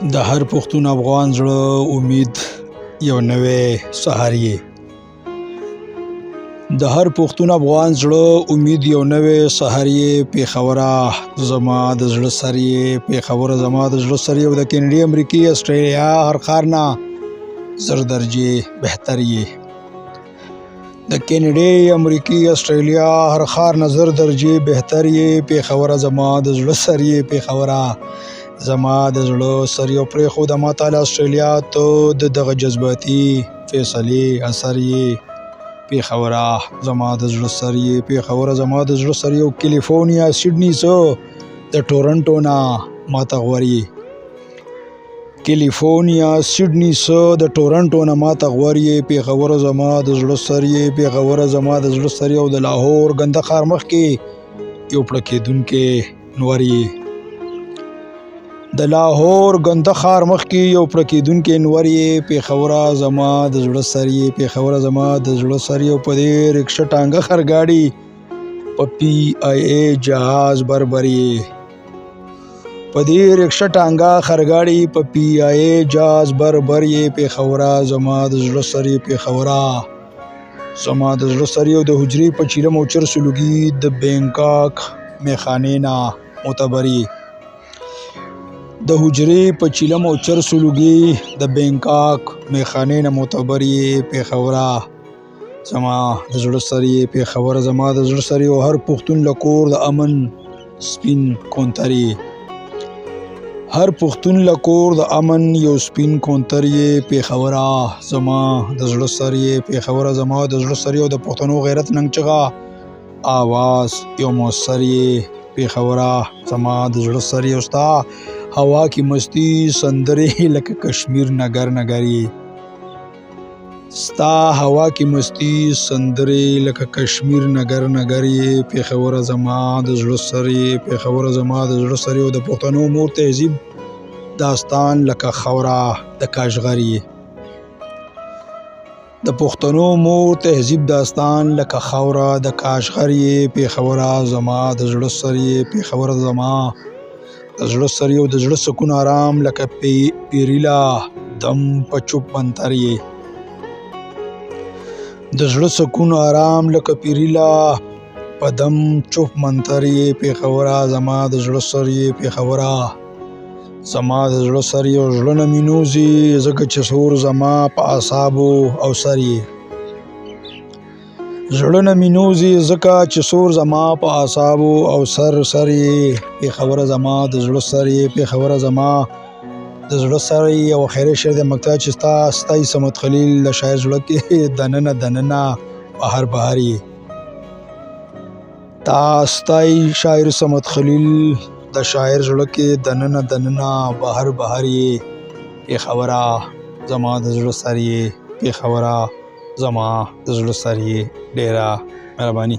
د هر پښتون افغان زړه امید یو نوی سهار یې. د هر پښتون افغان زړه امید یو نوی سهار یې. پیښوره زما د زړه سر یې، پیښوره زما د زړه سر یې. او د کینیډا، امریکې، استرالیا هر ښار نه زر درجې بهتر یې. د کینیډا، امریکې، استرالیا هر ښار نه زر درجې بهتر یې. پیښوره زما د زړه سر یې، پیښوره زما د زړه سر یې. پرېښوده ما ته له استرالیا ته د دغه جذباتي فیصلې اثر یې. پیښوره زما د زړه سر یې، پیښوره زما د زړه سر یې. کیلیفورنیا، سیډني څه د ټورنټو نه ما ته غوره یې. کیلیفورنیا، سیډني څه د ټورنټو نه ما ته غوره یې. پیښوره زما د زړه سر یې، پیښوره زما د زړه سر یې. او د لاهور ګنده ښار مخکې یو پړکېدونکی نور یې. د لاهور ګنده ښار مخکې یو پړکېدونکی نور یې. پیښوره زما د زړه سر یې، پیښوره زما د زړه سر یې. په دې رکشه ټانګه خرګاډي په پی آی ای جهاز بربر یې. په دې رکشه ټانګه خرګاډي په پی آی ای جهاز بربر یې. پیښوره زما د زړه سر یې، پیښوره زما د زړه سر یې. او د حجرې په چیلم او چرسو لوګي د بینکاک میخانې نه معتبر یې. د حجرې په چیلم او چرسو لوګي د بینکاک میخانې نه معتبر یې. پیښوره زما د زړه سر یې، پیښوره زما د زړه سر یې. او هر پښتون له کور د امن سپین کونتر یې. هر پښتون له کور د امن یو سپین کونتر یې. پیښوره زما د زړه سر یې، پیښوره زما د زړه سر یې. او د پښتنو غیرت ننګ چغه آواز یو موثر یې. پیښوره زما د زړه سر یې. او ستا هوا کی مستی سندرې لکه کشمیر نګر نګر یې. ستا هوا کی مستی سندرې لکه کشمیر نګر نګر یې. پیښوره زما د زړه سر یې، پیښوره زما د زړه سر یې. او د پښتنو مور تهذیب داستان لکه خوره د کاشغر یې. د پښتنو مور تهذیب داستان لکه خوره د کاشغر یې. پیښوره زما د زړه سر یې، پیښوره زما د زړه سر یې. او د زړه سکون آرام لکه پیریلا دم په چوپ منتر یې. د زړه سکون آرام لکه پیریلا په دم چوپ منتر یې. پیښوره زما د زړه سر یې، پیښوره زما د زړه سر یې. او زړه نه مې نوځي ځکه چې سور زما په اعصابو او سر یې. زړه نه مې نوځي ځکه چې سور زما په اعصابو او سر یې. پیښوره زما د زړه سر یې، پیښوره زما د زړه سر یې. او خیري شعر د مقطع چې ستا ستایي صمد خلیل د شاعر زړه کې دننه دننه بهر بهر یې. تا ستایي شاعر صمد خلیل د شاعر زړه کې دننه دننه بهر بهر یې. پیښوره زما د زړه سر یې، پیښوره زما د زړه سر یې. ډیره مهرباني.